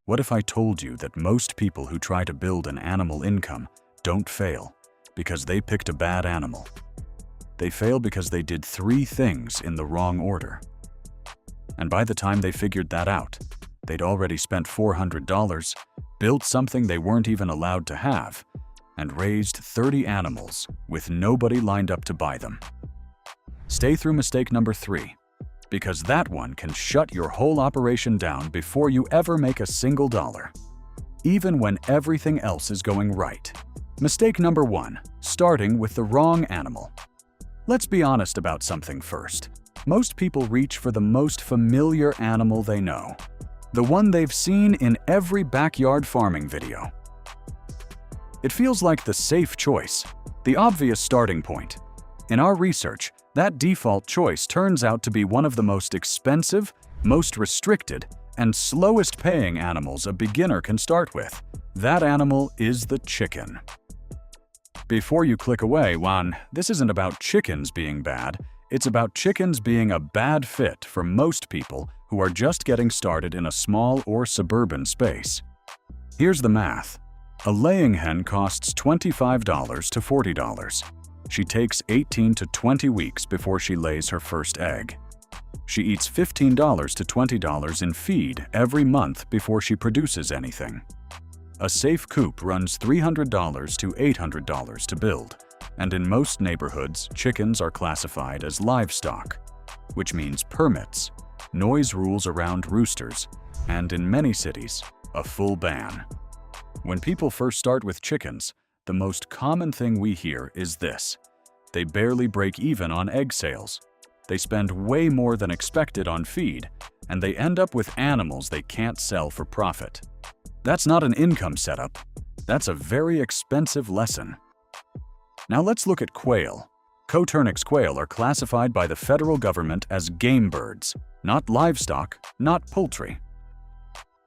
What if I told you that most people who try to build an animal income don't fail because they picked a bad animal? They fail because they did 3 things in the wrong order. And by the time they figured that out, they'd already spent $400, built something they weren't even allowed to have, and raised 30 animals with nobody lined up to buy them. Stay through mistake number 3, because that one can shut your whole operation down before you ever make a single dollar, even when everything else is going right. Mistake number 1, starting with the wrong animal. Let's be honest about something first. Most people reach for the most familiar animal they know, the one they've seen in every backyard farming video. It feels like the safe choice, the obvious starting point. In our research, that default choice turns out to be one of the most expensive, most restricted, and slowest paying animals a beginner can start with. That animal is the chicken. Before you click away, Juan, this isn't about chickens being bad, it's about chickens being a bad fit for most people who are just getting started in a small or suburban space. Here's the math. A laying hen costs $25 to $40. She takes 18 to 20 weeks before she lays her first egg. She eats $15 to $20 in feed every month before she produces anything. A safe coop runs $300 to $800 to build, and in most neighborhoods, chickens are classified as livestock, which means permits, noise rules around roosters, and in many cities, a full ban. When people first start with chickens, the most common thing we hear is this: they barely break even on egg sales. They spend way more than expected on feed, and they end up with animals they can't sell for profit. That's not an income setup. That's a very expensive lesson. Now let's look at quail. Coturnix quail are classified by the federal government as game birds, not livestock, not poultry.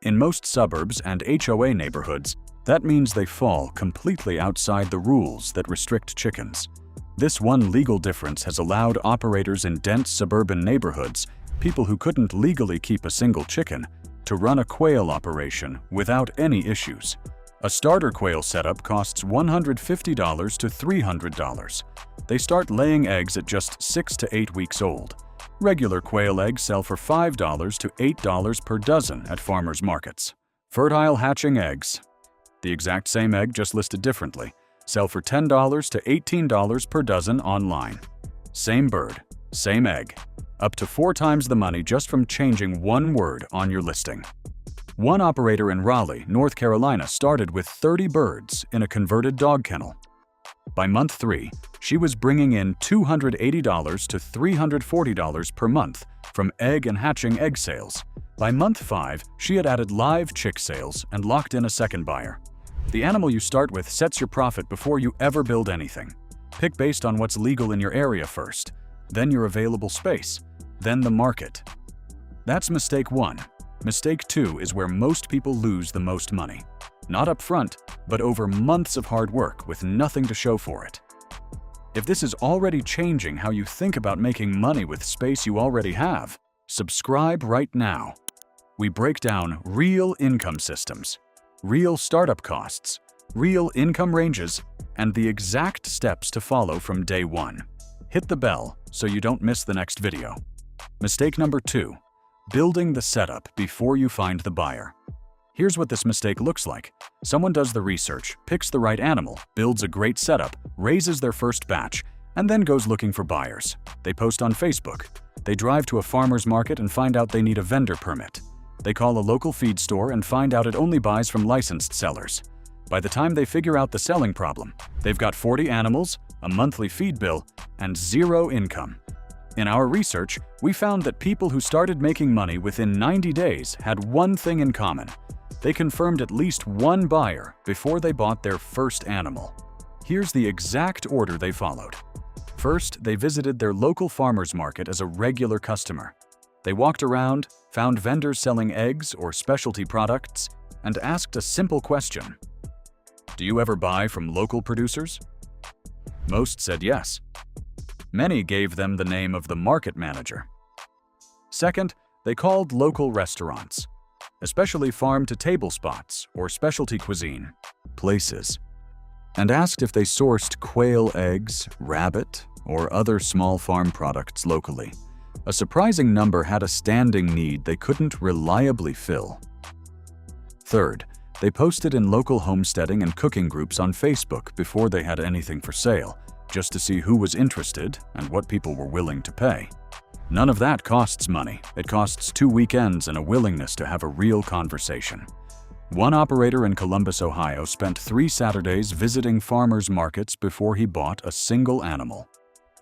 In most suburbs and HOA neighborhoods, that means they fall completely outside the rules that restrict chickens. This one legal difference has allowed operators in dense suburban neighborhoods, people who couldn't legally keep a single chicken, to run a quail operation without any issues. A starter quail setup costs $150 to $300. They start laying eggs at just 6 to 8 weeks old. Regular quail eggs sell for $5 to $8 per dozen at farmers markets. Fertile hatching eggs, the exact same egg just listed differently, sell for $10 to $18 per dozen online. Same bird, same egg, up to 4 times the money just from changing one word on your listing. One operator in Raleigh, North Carolina started with 30 birds in a converted dog kennel. By month 3, she was bringing in $280 to $340 per month from egg and hatching egg sales. By month 5, she had added live chick sales and locked in a second buyer. The animal you start with sets your profit before you ever build anything. Pick based on what's legal in your area first, then your available space, then the market. That's mistake 1. Mistake 2 is where most people lose the most money. Not up front, but over months of hard work with nothing to show for it. If this is already changing how you think about making money with space you already have, subscribe right now. We break down real income systems, real startup costs, real income ranges, and the exact steps to follow from day 1. Hit the bell so you don't miss the next video. Mistake number 2. Building the setup before you find the buyer. Here's what this mistake looks like. Someone does the research, picks the right animal, builds a great setup, raises their first batch, and then goes looking for buyers. They post on Facebook. They drive to a farmer's market and find out they need a vendor permit. They call a local feed store and find out it only buys from licensed sellers. By the time they figure out the selling problem, they've got 40 animals, a monthly feed bill, and 0 income. In our research, we found that people who started making money within 90 days had one thing in common. They confirmed at least one buyer before they bought their first animal. Here's the exact order they followed. First, they visited their local farmer's market as a regular customer. They walked around, found vendors selling eggs or specialty products, and asked a simple question. Do you ever buy from local producers? Most said yes. Many gave them the name of the market manager. Second, they called local restaurants. especially farm-to-table spots or specialty cuisine places, and asked if they sourced quail eggs, rabbit, or other small farm products locally. A surprising number had a standing need they couldn't reliably fill. Third, they posted in local homesteading and cooking groups on Facebook before they had anything for sale, just to see who was interested and what people were willing to pay. None of that costs money. It costs 2 weekends and a willingness to have a real conversation. One operator in Columbus, Ohio, spent 3 Saturdays visiting farmers markets before he bought a single animal.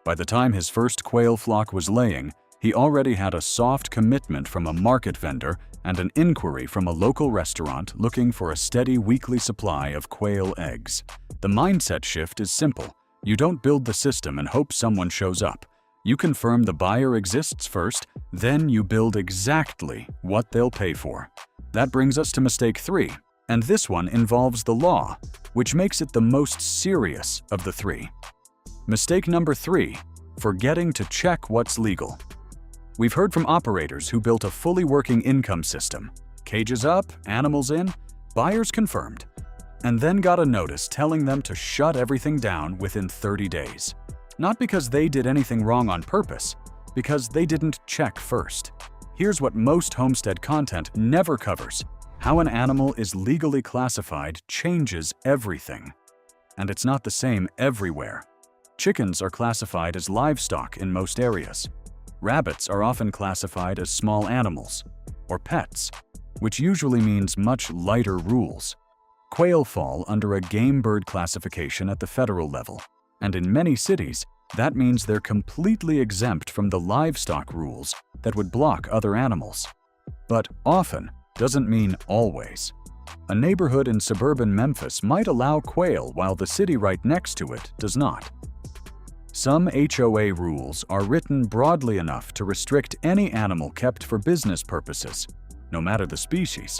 By the time his first quail flock was laying, he already had a soft commitment from a market vendor and an inquiry from a local restaurant looking for a steady weekly supply of quail eggs. The mindset shift is simple. You don't build the system and hope someone shows up. You confirm the buyer exists first, then you build exactly what they'll pay for. That brings us to mistake 3, and this one involves the law, which makes it the most serious of the 3. Mistake number 3, forgetting to check what's legal. We've heard from operators who built a fully working income system, cages up, animals in, buyers confirmed, and then got a notice telling them to shut everything down within 30 days. Not because they did anything wrong on purpose, because they didn't check first. Here's what most homestead content never covers. How an animal is legally classified changes everything. And it's not the same everywhere. Chickens are classified as livestock in most areas. Rabbits are often classified as small animals, or pets, which usually means much lighter rules. Quail fall under a game bird classification at the federal level, and in many cities, that means they're completely exempt from the livestock rules that would block other animals. But often doesn't mean always. A neighborhood in suburban Memphis might allow quail while the city right next to it does not. Some HOA rules are written broadly enough to restrict any animal kept for business purposes, no matter the species.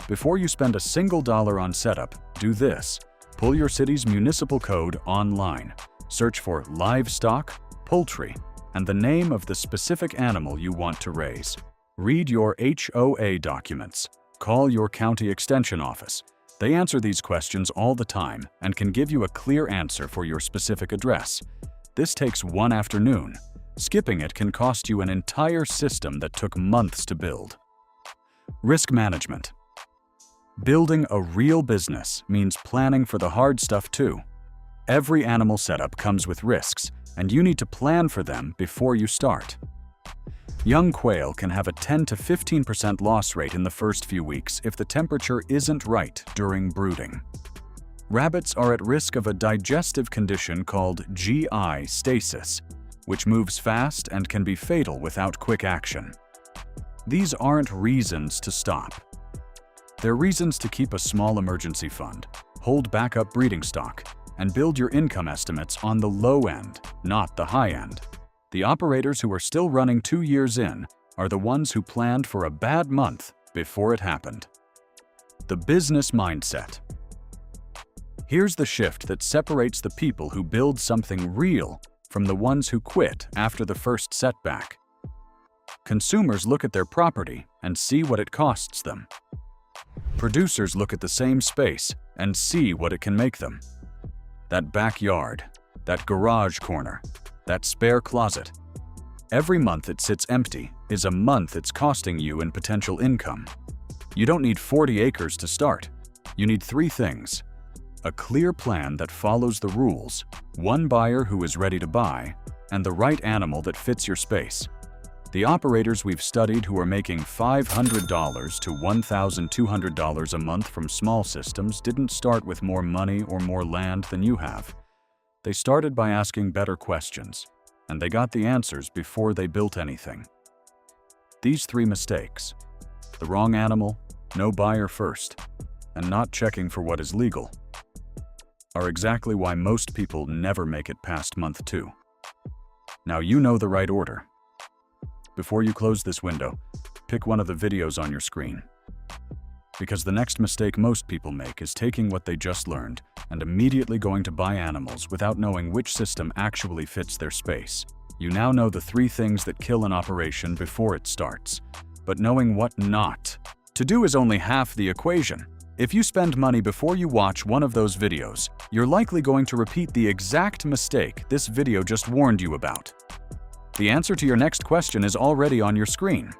Before you spend a single dollar on setup, do this. Pull your city's municipal code online. Search for livestock, poultry, and the name of the specific animal you want to raise. Read your HOA documents. Call your county extension office. They answer these questions all the time and can give you a clear answer for your specific address. This takes 1 afternoon. Skipping it can cost you an entire system that took months to build. Risk management. Building a real business means planning for the hard stuff too. Every animal setup comes with risks, and you need to plan for them before you start. Young quail can have a 10 to 15% loss rate in the first few weeks if the temperature isn't right during brooding. Rabbits are at risk of a digestive condition called GI stasis, which moves fast and can be fatal without quick action. These aren't reasons to stop. They're reasons to keep a small emergency fund, hold backup breeding stock, and build your income estimates on the low end, not the high end. The operators who are still running 2 years in are the ones who planned for a bad month before it happened. The business mindset. Here's the shift that separates the people who build something real from the ones who quit after the first setback. Consumers look at their property and see what it costs them. Producers look at the same space and see what it can make them. That backyard, that garage corner, that spare closet. Every month it sits empty is a month it's costing you in potential income. You don't need 40 acres to start. You need 3 things: a clear plan that follows the rules, one buyer who is ready to buy, and the right animal that fits your space. The operators we've studied who are making $500 to $1,200 a month from small systems didn't start with more money or more land than you have. They started by asking better questions, and they got the answers before they built anything. These 3 mistakes: the wrong animal, no buyer first, and not checking for what is legal, are exactly why most people never make it past month 2. Now you know the right order. Before you close this window, pick one of the videos on your screen. Because the next mistake most people make is taking what they just learned and immediately going to buy animals without knowing which system actually fits their space. You now know the 3 things that kill an operation before it starts, but knowing what not To do is only half the equation. If you spend money before you watch one of those videos, you're likely going to repeat the exact mistake this video just warned you about. The answer to your next question is already on your screen.